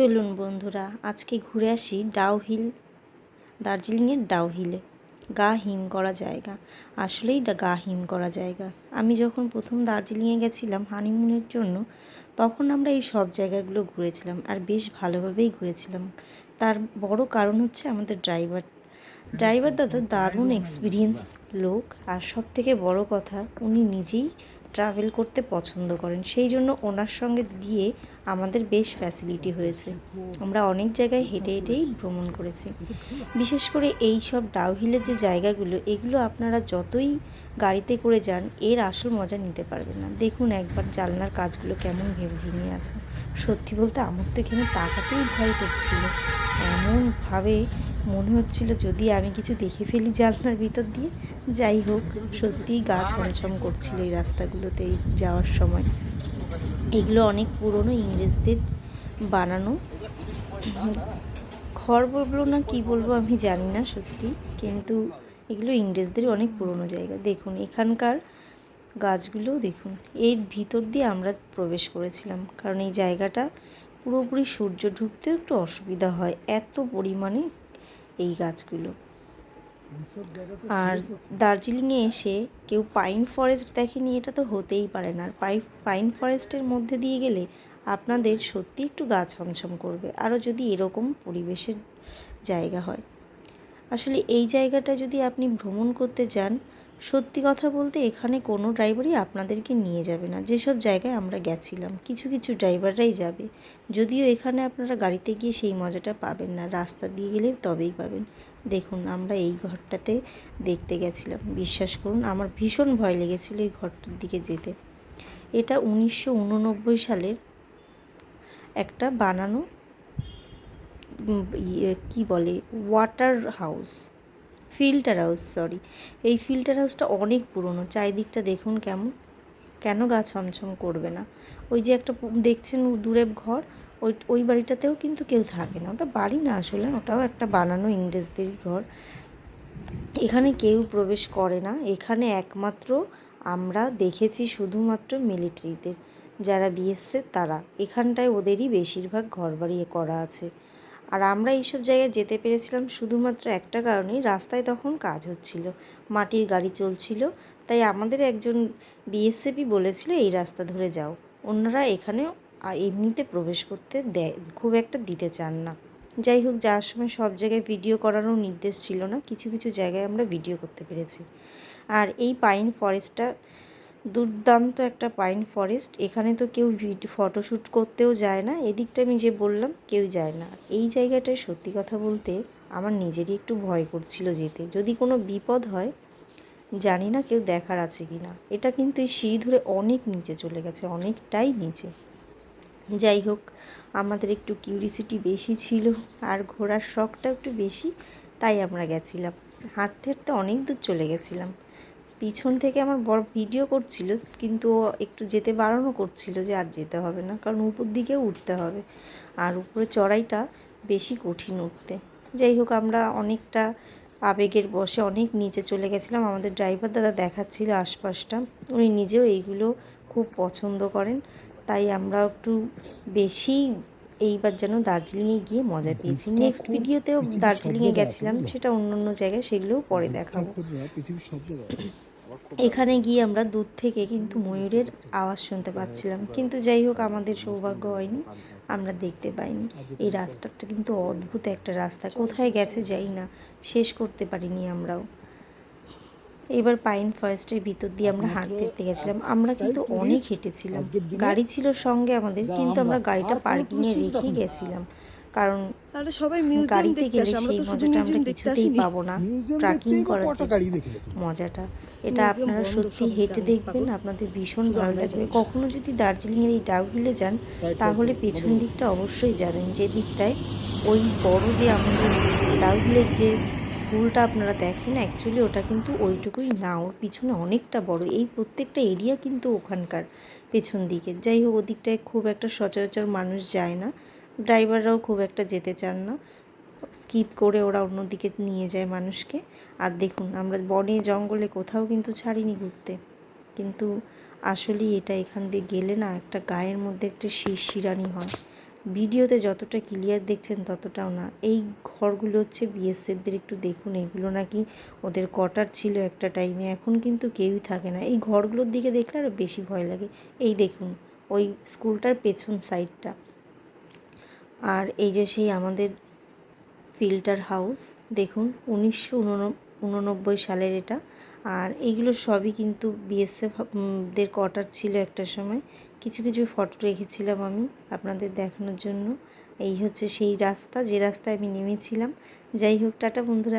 চলুন বন্ধুরা, আজকে ঘুরে আসি ডাউহিল, দার্জিলিংয়ের ডাউহিলে। গা হিম করা জায়গা, আসলেই গা হিম করা জায়গা। আমি যখন প্রথম দার্জিলিংয়ে গেছিলাম হানিমুনের জন্য, তখন আমরা এই সব জায়গাগুলো ঘুরেছিলাম, আর বেশ ভালোভাবেই ঘুরেছিলাম। তার বড় কারণ হচ্ছে আমাদের ড্রাইভার দাদা দারুণ এক্সপিরিয়েন্স লোক, আর সব থেকে বড় কথা উনি নিজেই ট্রাভেল করতে পছন্দ করেন, সেই জন্য ওনার সঙ্গে দিয়ে আমাদের বেশ ফ্যাসিলিটি হয়েছে। আমরা অনেক জায়গায় হেঁটে হেঁটেই ভ্রমণ করেছি। বিশেষ করে এই সব ডাউহিলের যে জায়গাগুলো, এগুলো আপনারা যতই গাড়িতে করে যান এর আসল মজা নিতে পারবেন না। দেখুন একবার জানলার কাজগুলো কেমন ভেঙে আছে। সত্যি বলতে আমার তো এখানে তাকাতেই ভয় করছিল, এমনভাবে মনে হচ্ছিল যদি আমি কিছু দেখে ফেলি জানলার ভিতর দিয়ে। যাই হোক, সত্যিই গা ছমছম করছিল এই রাস্তাগুলোতে যাওয়ার সময়। এগুলো অনেক পুরনো, ইংরেজদের বানানো ঘর বলবো না কি বলবো আমি জানি না সত্যি, কিন্তু এগুলো ইংরেজদের অনেক পুরনো জায়গা। দেখুন এখানকার গাছগুলোও দেখুন। এর ভিতর দিয়ে আমরা প্রবেশ করেছিলাম, কারণ এই জায়গাটা পুরোপুরি সূর্য ঢুকতেও একটু অসুবিধা হয়, এত পরিমাণে এই গাছগুলো। আর দার্জিলিংয়ে এসে কেউ পাইন ফরেস্ট দেখেনি এটা তো হতেই পারে না। আর পাইন ফরেস্টের মধ্যে দিয়ে গেলে আপনাদের সত্যি একটু গা ছমছম করবে, আরও যদি এরকম পরিবেশের জায়গা হয়। আসলে এই জায়গাটা যদি আপনি ভ্রমণ করতে যান, সত্যি কথা বলতে এখানে কোনো ড্রাইভারই আপনাদেরকে নিয়ে যাবে না। যেসব জায়গায় আমরা গেছিলাম কিছু কিছু ড্রাইভাররাই যাবে, যদিও এখানে আপনারা গাড়িতে গিয়ে সেই মজাটা পাবেন না, রাস্তা দিয়ে গেলে তবেই পাবেন। দেখুন আমরা এই ঘরটাতে দেখতে গেছিলাম, বিশ্বাস করুন আমার ভীষণ ভয় লেগেছিল এই ঘরটার দিকে যেতে। এটা 1989 সালের একটা বানানো কি বলে water house, filter house, sorry. এই ফিল্টার হাউসটা অনেক পুরনো, চারিদিকটা দেখুন কেন গা ছমছম করবে না। ওই যে একটা দেখছেন দূরে ঘর, ওই বাড়িটাতেও কিন্তু কেউ থাকে না, ওটা বাড়ি না আসলে, ওটাও একটা বানানো ইংরেজদেরই ঘর। এখানে কেউ প্রবেশ করে না, এখানে একমাত্র আমরা দেখেছি শুধুমাত্র মিলিটারিদের যারা বিএসএফ, তারা এখানটায় ওদেরই বেশিরভাগ ঘরবাড়ি করা আছে। আর আমরা এইসব জায়গায় যেতে পেরেছিলাম শুধুমাত্র একটা কারণেই, রাস্তায় তখন কাজ হচ্ছিল, মাটির গাড়ি চলছিল, তাই আমাদের একজন বিএসএফই বলেছিল এই রাস্তা ধরে যাও। অন্যরা এখানে এমনিতে প্রবেশ করতে খুব একটা দিতে চান না। যাই হোক, যাওয়ার সময় সব জায়গায় ভিডিও করারও নির্দেশ ছিল না, কিছু কিছু জায়গায় আমরা ভিডিও করতে পেরেছি। আর এই পাইন ফরেস্টটা দুর্দান্ত একটা পাইন ফরেস্ট, এখানে তো কেউ ফটোশ্যুট করতেও যায় না, এদিকটা আমি যে বললাম কেউ যায় না। এই জায়গাটায় সত্যি কথা বলতে আমার নিজেরই একটু ভয় করছিল যেতে, যদি কোনো বিপদ হয়। জানি না কেউ দেখার আছে কি না। এটা কিন্তু এই সিঁড়ি ধরে অনেক নিচে চলে গেছে, অনেকটাই নিচে। যাই হোক, আমাদের একটু কিউরিসিটি বেশি ছিল আর ঘোরার শখটা একটু বেশি, তাই আমরা গেছিলাম। হাঁটতে হাঁটতে অনেক দূর চলে গেছিলাম। পিছন থেকে আমার বড় ভিডিও করছিল, কিন্তু ও একটু যেতে বারণও করছিল যে আর যেতে হবে না, কারণ উপর দিকেও উঠতে হবে, আর উপরে চড়াইটা বেশি কঠিন উঠতে। যাই হোক, আমরা অনেকটা আবেগের বশে অনেক নিচে চলে গেছিলাম। আমাদের ড্রাইভার দাদা দেখাচ্ছিল আশপাশটা, উনি নিজেও এইগুলো খুব পছন্দ করেন, তাই আমরা একটু বেশি এইবার যেন দার্জিলিংয়ে গিয়ে মজা পেয়েছি। নেক্সট ভিডিওতেও দার্জিলিংয়ে গেছিলাম, সেটা অন্য অন্য জায়গায়, সেগুলোও পরে দেখাবো। এখানে গিয়ে আমরা দূর থেকে কিন্তু ময়ূরের আওয়াজ শুনতে পাচ্ছিলাম, কিন্তু যাই হোক আমাদের সৌভাগ্য হয়নি, আমরা দেখতে পাইনি। এই রাস্তাটা কিন্তু অদ্ভুত একটা রাস্তা, কোথায় গেছে যাই না, শেষ করতে পারিনি আমরাও। এবার পাইন ফরেস্টের ভিতর দিয়ে আমরা হাঁটতে গেছিলাম, আমরা কিন্তু অনেক হেঁটেছিলাম, গাড়ি ছিল সঙ্গে আমাদের, কিন্তু আমরা গাড়িটা পার্কিংয়ে রেখেই গেছিলাম, কারণ গাড়িতে গেলে সেই মজাটা আমরা কিছুতেই পাবো না, ট্রাকিং করার যে মজাটা, এটা আপনারা সত্যি হেঁটে দেখবেন, আপনাদের ভীষণ ভালো লাগবে। কখনো যদি দার্জিলিংয়ের এই ডাউহিলে যান, তাহলে পেছন দিকটা অবশ্যই যাবেন, যে দিকটায় ওই বড় যে আমাদের ডাউহিলের যে স্কুলটা আপনারা দেখেন, অ্যাকচুয়ালি ওটা কিন্তু ওইটুকুই না, ওর পিছনে অনেকটা বড়, এই প্রত্যেকটা এরিয়া কিন্তু ওখানকার পেছন দিকে। যাই হোক, ওদিকটায় খুব একটা সচরাচর মানুষ যায় না, ড্রাইভাররাও খুব একটা যেতে চান না, স্কিপ করে ওরা অন্যদিকে নিয়ে যায় মানুষকে। আর দেখুন আমরা বনে জঙ্গলে কোথাও কিন্তু ছাড়িনি ঘুরতে, কিন্তু আসলেই এটা এখান দিয়ে গেলে না একটা গায়ের মধ্যে একটা শিরশিরানি হয়, ভিডিওতে যতটা ক্লিয়ার দেখছেন ততটাও না। এই ঘরগুলো হচ্ছে বিএসএফদের, একটু দেখুন। এইগুলো নাকি ওদের কোয়ার্টার ছিল একটা টাইমে, এখন কিন্তু কেউই থাকে না। এই ঘরগুলোর দিকে দেখলে আরও বেশি ভয় লাগে। এই দেখুন ওই স্কুলটার পেছন সাইডটা। আর এই যে সেই আমাদের ফিল্টার হাউস, দেখুন 1989 সালের এটা। আর এইগুলো সবই কিন্তু বিএসএফ দের কোয়ার্টার ছিল একটা সময়। কিছু কিছু ফটো রেখেছিলাম আমি আপনাদের দেখানোর জন্য। এই হচ্ছে সেই রাস্তা, যে রাস্তায় আমি নেমেছিলাম। যাই হোক, টাটা বন্ধুরা।